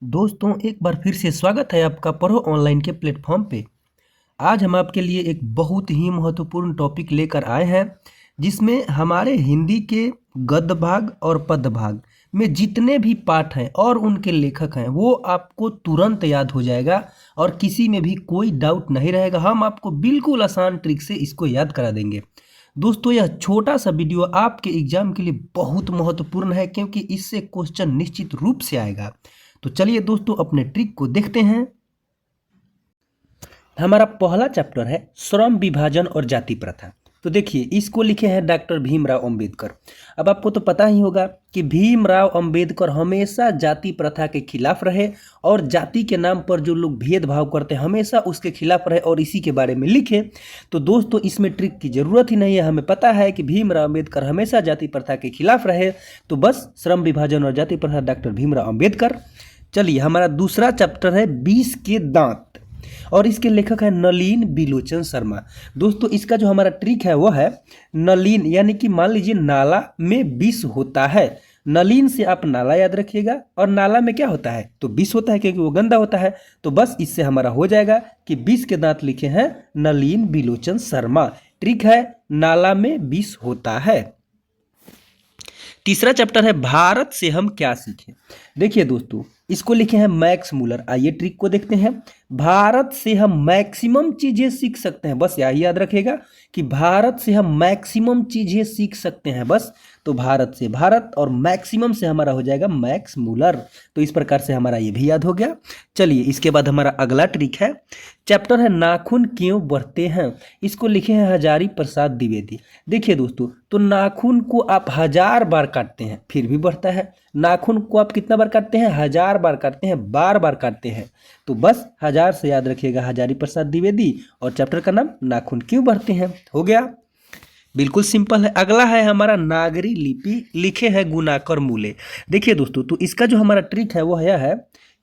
दोस्तों एक बार फिर से स्वागत है आपका पढ़ो ऑनलाइन के प्लेटफॉर्म पे। आज हम आपके लिए एक बहुत ही महत्वपूर्ण टॉपिक लेकर आए हैं जिसमें हमारे हिंदी के गद्य भाग और पद्य भाग में जितने भी पाठ हैं और उनके लेखक हैं वो आपको तुरंत याद हो जाएगा और किसी में भी कोई डाउट नहीं रहेगा। हम आपको बिल्कुल आसान ट्रिक से इसको याद करा देंगे। दोस्तों यह छोटा सा वीडियो आपके एग्जाम के लिए बहुत महत्वपूर्ण है क्योंकि इससे क्वेश्चन निश्चित रूप से आएगा। तो चलिए दोस्तों अपने ट्रिक को देखते हैं। हमारा पहला चैप्टर है श्रम विभाजन और जाति प्रथा। तो देखिए इसको लिखे हैं डॉक्टर भीमराव अंबेडकर। अब आपको तो पता ही होगा कि भीमराव अंबेडकर हमेशा जाति प्रथा के खिलाफ रहे और जाति के नाम पर जो लोग भेदभाव करते हैं हमेशा उसके खिलाफ रहे और इसी के बारे में लिखे। तो दोस्तों इसमें ट्रिक की जरूरत ही नहीं है, हमें पता है कि भीमराव अंबेडकर हमेशा जाति प्रथा के खिलाफ रहे। तो बस श्रम विभाजन और जाति प्रथा डॉक्टर भीमराव अंबेडकर। चलिए हमारा दूसरा चैप्टर है 20 के दांत और इसके लेखक है नलिन बिलोचन शर्मा। दोस्तों इसका जो हमारा ट्रिक है वो है नलिन, यानी कि मान लीजिए नाला में विष होता है। नलिन से आप नाला याद रखिएगा और नाला में क्या होता है तो विष होता है क्योंकि वो गंदा होता है। तो बस इससे हमारा हो जाएगा कि 20 के दांत लिखे हैं नलिन बिलोचन शर्मा। ट्रिक है नाला में विष होता है। तीसरा चैप्टर है भारत से हम क्या सीखें। देखिए दोस्तों इसको लिखे हैं मैक्स मूलर। आइए ट्रिक को देखते हैं। भारत से हम मैक्सिमम चीजें सीख सकते हैं, बस यही याद रखिएगा कि भारत से हम मैक्सिमम चीजें सीख सकते हैं। बस तो भारत से भारत और मैक्सिमम से हमारा हो जाएगा मैक्स मूलर। तो इस प्रकार से हमारा ये भी याद हो गया। चलिए इसके बाद हमारा अगला ट्रिक है, चैप्टर है नाखून क्यों बढ़ते हैं। इसको लिखे हैं हजारी प्रसाद द्विवेदी। देखिए दोस्तों तो नाखून को आप 1000 बार काटते हैं फिर भी बढ़ता है। नाखून को आप कितना बार काटते हैं 1000 बार काटते हैं, बार बार काटते हैं। तो बस 1000 से याद रखिएगा हजारी प्रसाद द्विवेदी और चैप्टर का नाम नाखून क्यों बढ़ते हैं। हो गया, बिल्कुल सिंपल है। अगला है हमारा नागरी लिपि, लिखे हैं गुनाकर मूले। देखिए दोस्तों तो इसका जो हमारा ट्रिक है वो यह है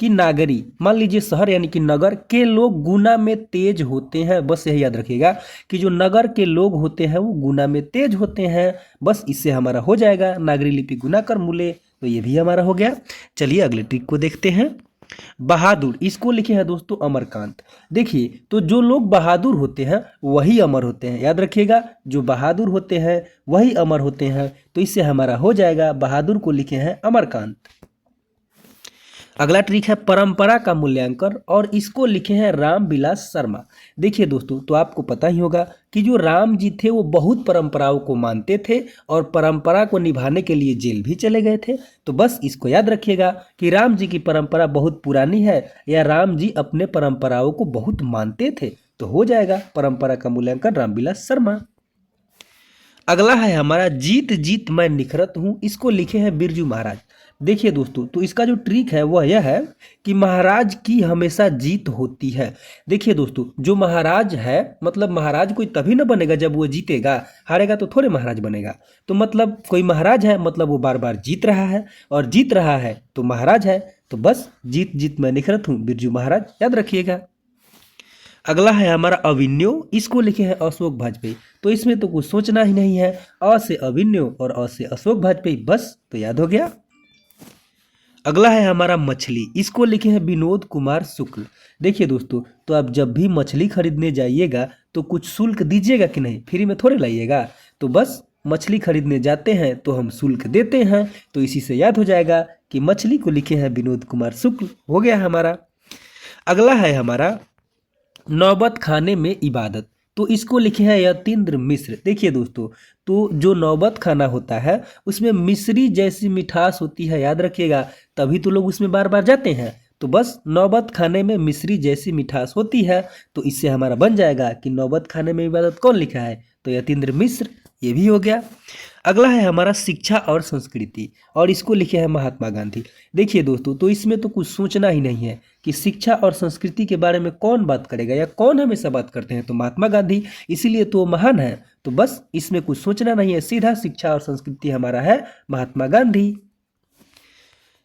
कि नागरी मान लीजिए शहर यानी कि नगर के लोग गुना में तेज होते हैं। बस यही याद रखिएगा कि जो नगर के लोग होते हैं वो गुना में तेज होते हैं। बस इससे हमारा हो जाएगा नागरी लिपि गुनाकर मूले। तो ये भी हमारा हो गया। चलिए अगले ट्रिक को देखते हैं। बहादुर, इसको लिखे हैं दोस्तों अमरकांत। देखिए तो जो लोग बहादुर होते हैं वही अमर होते हैं, याद रखिएगा जो बहादुर होते हैं वही अमर होते हैं। तो इससे हमारा हो जाएगा बहादुर को लिखे हैं अमरकांत। अगला ट्रिक है परंपरा का मूल्यांकन और इसको लिखे हैं रामविलास शर्मा। देखिए दोस्तों तो आपको पता ही होगा कि जो राम जी थे वो बहुत परंपराओं को मानते थे और परंपरा को निभाने के लिए जेल भी चले गए थे। तो बस इसको याद रखिएगा कि राम जी की परंपरा बहुत पुरानी है या राम जी अपने परंपराओं को बहुत मानते थे। तो हो जाएगा परंपरा का मूल्यांकन रामविलास शर्मा। अगला है हमारा जीत जीत मैं निखरत हूँ। इसको लिखे हैं बिरजू महाराज। देखिए दोस्तों तो इसका जो ट्रिक है वह यह है कि महाराज की हमेशा जीत होती है। देखिए दोस्तों जो महाराज है मतलब महाराज कोई तभी ना बनेगा जब वो जीतेगा, हारेगा तो थोड़े महाराज बनेगा। तो मतलब कोई महाराज है मतलब वो बार बार जीत रहा है और जीत रहा है तो महाराज है। तो बस जीत जीत मैं निखरत हूँ बिरजू महाराज, याद रखिएगा। अगला है हमारा अभिन्यो, इसको लिखे हैं अशोक वाजपेयी। तो इसमें तो कुछ सोचना ही नहीं है, अ से अभिन्यो और अ से अशोक वाजपेयी, बस तो याद हो गया। अगला है हमारा मछली, इसको लिखे हैं विनोद कुमार शुक्ल। देखिए दोस्तों तो आप जब भी मछली खरीदने जाइएगा तो कुछ शुल्क दीजिएगा कि नहीं, फ्री में थोड़े लाइएगा। तो बस मछली खरीदने जाते हैं तो हम शुल्क देते हैं। तो इसी से याद हो जाएगा कि मछली को लिखे हैं विनोद कुमार शुक्ल। हो गया हमारा। अगला है हमारा नौबत खाने में इबादत। तो इसको लिखे हैं यतीन्द्र मिश्र। देखिए दोस्तों तो जो नौबत खाना होता है उसमें मिश्री जैसी मिठास होती है, याद रखिएगा, तभी तो लोग उसमें बार बार जाते हैं। तो बस नौबत खाने में मिश्री जैसी मिठास होती है। तो इससे हमारा बन जाएगा कि नौबत खाने में इबादत कौन लिखा है तो यतीन्द्र मिश्र। ये भी हो गया। अगला है हमारा शिक्षा और संस्कृति और इसको लिखे हैं महात्मा गांधी। देखिए दोस्तों तो इसमें तो कुछ सोचना ही नहीं है कि शिक्षा और संस्कृति के बारे में कौन बात करेगा या कौन हमेशा बात करते हैं तो महात्मा गांधी, इसीलिए तो वो महान है। तो बस इसमें कुछ सोचना नहीं है, सीधा शिक्षा और संस्कृति हमारा है महात्मा गांधी।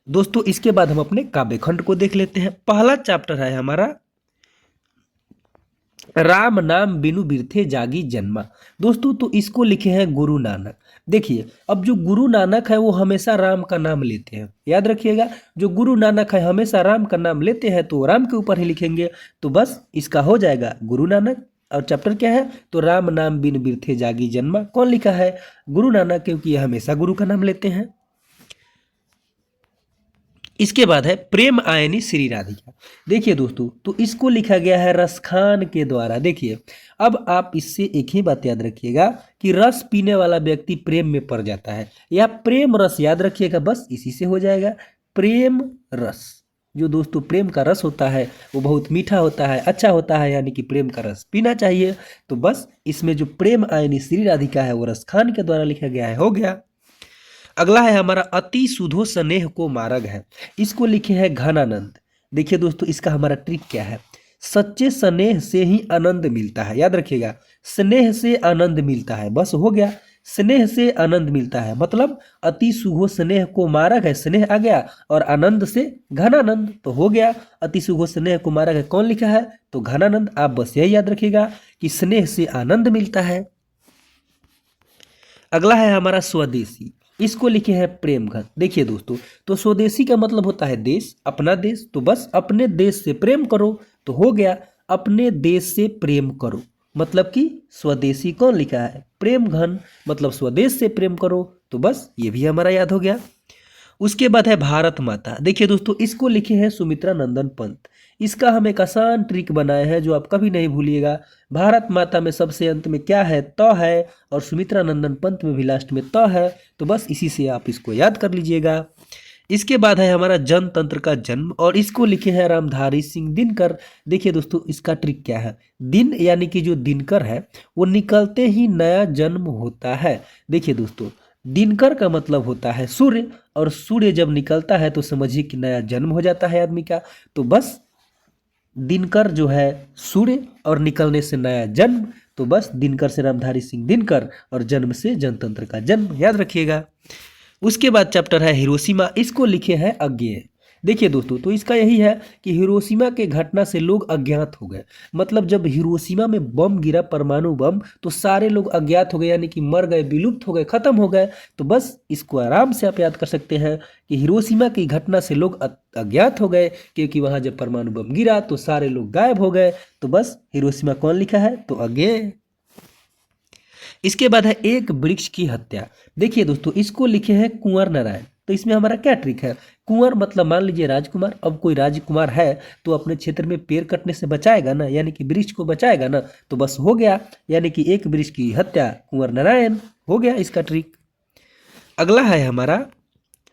दोस्तों इसके बाद हम अपने काव्य खंड को देख लेते हैं। पहला चैप्टर है हमारा राम नाम बिनु बिरथे जागी जन्मा। दोस्तों तो इसको लिखे हैं गुरु नानक। देखिए अब जो गुरु नानक है वो हमेशा राम का नाम लेते हैं, याद रखिएगा, जो गुरु नानक है हमेशा राम का नाम लेते हैं तो राम के ऊपर ही लिखेंगे। तो बस इसका हो जाएगा गुरु नानक। और चैप्टर क्या है, तो राम नाम बिन बिरथे जागी जन्मा, कौन लिखा है, गुरु नानक, क्योंकि ये हमेशा गुरु का नाम लेते हैं। इसके बाद है प्रेम आयनी श्री राधिका। देखिए दोस्तों, तो इसको लिखा गया है रसखान के द्वारा। देखिए अब आप इससे एक ही बात याद रखिएगा कि रस पीने वाला व्यक्ति प्रेम में पड़ जाता है, या प्रेम रस, याद रखिएगा, बस इसी से हो जाएगा प्रेम रस। जो दोस्तों प्रेम का रस होता है वो बहुत मीठा होता है, अच्छा होता है, यानी कि प्रेम का रस पीना चाहिए। तो बस इसमें जो प्रेम आयनी श्री राधिका है वो रसखान के द्वारा लिखा गया है, हो गया। अगला है हमारा अति सुधो स्नेह को मार्ग है, इसको लिखे हैं घनानंद। देखिए दोस्तों इसका हमारा ट्रिक क्या है, सच्चे स्नेह से ही आनंद मिलता है, याद रखिएगा, स्नेह से आनंद मिलता है, बस हो गया, स्नेह से आनंद मिलता है, मतलब अति सुगो स्नेह को मार्ग है, स्नेह आ गया, और आनंद से घनानंद, तो हो गया अति सुगो स्नेह को मार्ग है, कौन लिखा है, तो घनानंद। आप बस यही याद रखिएगा कि स्नेह से आनंद मिलता है। अगला है हमारा स्वदेशी, इसको लिखे हैं प्रेमघन। देखिए दोस्तों, तो स्वदेशी का मतलब होता है देश, अपना देश, तो बस अपने देश से प्रेम करो, तो हो गया अपने देश से प्रेम करो, मतलब कि स्वदेशी कौन लिखा है, प्रेमघन, मतलब स्वदेश से प्रेम करो, तो बस ये भी हमारा याद हो गया। उसके बाद है भारत माता। देखिए दोस्तों इसको लिखे हैं सुमित्रा नंदन पंत। इसका हम एक आसान ट्रिक बनाए हैं जो आप कभी नहीं भूलिएगा। भारत माता में सबसे अंत में क्या है, त है, और सुमित्रा नंदन पंत में भी लास्ट में त है, तो बस इसी से आप इसको याद कर लीजिएगा। इसके बाद है हमारा जनतंत्र का जन्म, और इसको लिखे हैं रामधारी सिंह दिनकर। देखिए दोस्तों इसका ट्रिक क्या है, दिन यानी कि जो दिनकर है वो निकलते ही नया जन्म होता है। देखिए दोस्तों दिनकर का मतलब होता है सूर्य, और सूर्य जब निकलता है तो समझिए कि नया जन्म हो जाता है आदमी का। तो बस दिनकर जो है सूर्य, और निकलने से नया जन्म, तो बस दिनकर से रामधारी सिंह दिनकर, और जन्म से जनतंत्र का जन्म, याद रखिएगा। उसके बाद चैप्टर है हिरोशिमा, इसको लिखे हैं अज्ञेय। देखिए दोस्तों, तो इसका यही है कि हिरोशिमा के घटना से लोग अज्ञात हो गए, मतलब जब हिरोशिमा में बम गिरा, परमाणु बम, तो सारे लोग अज्ञात हो गए, यानी कि मर गए, विलुप्त हो गए, खत्म हो गए। तो बस इसको आराम से आप याद कर सकते हैं कि हिरोशिमा की घटना से लोग अज्ञात हो गए, क्योंकि वहां जब परमाणु बम गिरा तो सारे लोग गायब हो गए। तो बस हिरोशिमा कौन लिखा है, तो अज्ञेय। इसके बाद है एक वृक्ष की हत्या। देखिए दोस्तों इसको लिखे हैं कुंवर नारायण। तो इसमें हमारा क्या ट्रिक है, कुंवर मतलब मान लीजिए राजकुमार, अब कोई राजकुमार है तो अपने क्षेत्र में पेड़ कटने से बचाएगा ना, यानी कि वृक्ष को बचाएगा ना, तो बस हो गया, यानी कि एक वृक्ष की हत्या कुंवर नारायण, हो गया इसका ट्रिक। अगला है हमारा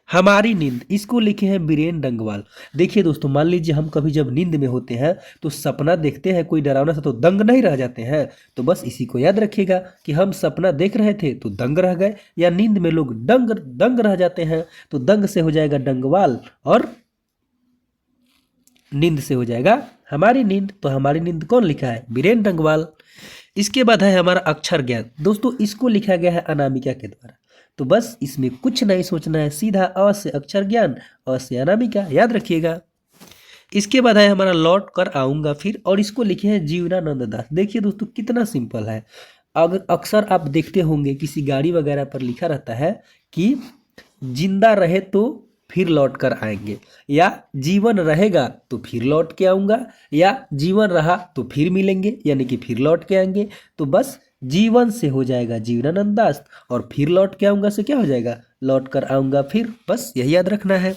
हमारी नींद, इसको लिखे हैं बीरेन डंगवाल। देखिए दोस्तों मान लीजिए हम कभी जब नींद में होते हैं तो सपना देखते हैं कोई डरावना सा, तो दंग नहीं रह जाते हैं। तो बस इसी को याद रखिएगा कि हम सपना देख रहे थे तो दंग रह गए, या नींद में लोग दंग रह जाते हैं, तो दंग से हो जाएगा डंगवाल, और नींद से हो जाएगा हमारी नींद। तो हमारी नींद कौन लिखा है, बीरेन डंगवाल। इसके बाद है हमारा अक्षर ज्ञान। दोस्तों इसको लिखा गया है अनामिका के द्वारा। तो बस इसमें कुछ नहीं सोचना है, सीधा अ से अक्षर ज्ञान, अ से अनामिका, याद रखिएगा। इसके बाद है हमारा लौट कर आऊंगा फिर, और इसको लिखे हैं जीवनानंद दास। देखिए दोस्तों कितना सिंपल है। अगर अक्सर आप देखते होंगे किसी गाड़ी वगैरह पर लिखा रहता है कि जिंदा रहे तो फिर लौट कर आएंगे, या जीवन रहेगा तो फिर लौट के आऊंगा, या जीवन रहा तो फिर मिलेंगे, यानी कि फिर लौट के आएंगे। तो बस जीवन से हो जाएगा जीवनानंद दास, और फिर लौट के आऊंगा से क्या हो जाएगा, लौट कर आऊंगा फिर, बस यही याद रखना है।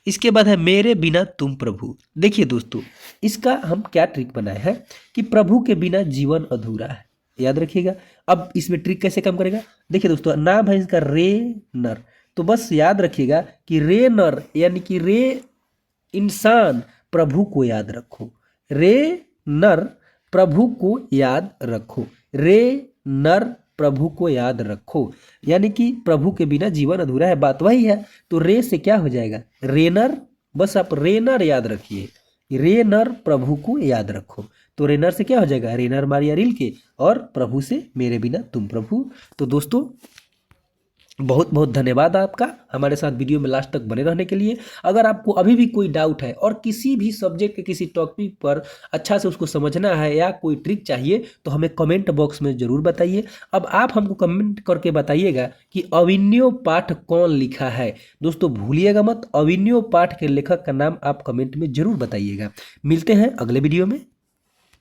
इसके बाद है मेरे बिना तुम प्रभु। देखिए दोस्तों इसका हम क्या ट्रिक बनाए हैं कि प्रभु के बिना जीवन अधूरा है, याद रखिएगा। अब इसमें ट्रिक कैसे काम करेगा, देखिए दोस्तों नाम है इसका रे नर, तो बस याद रखिएगा कि रे नर यानी कि रे इंसान, प्रभु को याद रखो, रे नर प्रभु को याद रखो, रे नर प्रभु को याद रखो, यानी कि प्रभु के बिना जीवन अधूरा है, बात वही है। तो रे से क्या हो जाएगा, रेनर, बस आप रेनर याद रखिए, रेनर प्रभु को याद रखो। तो रेनर से क्या हो जाएगा, रेनर मारिया रील के, और प्रभु से मेरे बिना तुम प्रभु। तो दोस्तों बहुत बहुत धन्यवाद आपका हमारे साथ वीडियो में लास्ट तक बने रहने के लिए। अगर आपको अभी भी कोई डाउट है और किसी भी सब्जेक्ट के किसी टॉपिक पर अच्छा से उसको समझना है या कोई ट्रिक चाहिए तो हमें कमेंट बॉक्स में ज़रूर बताइए। अब आप हमको कमेंट करके बताइएगा कि अविन्यो पाठ कौन लिखा है। दोस्तों भूलिएगा मत, अविन्यो पाठ के लेखक का नाम आप कमेंट में ज़रूर बताइएगा। मिलते हैं अगले वीडियो में।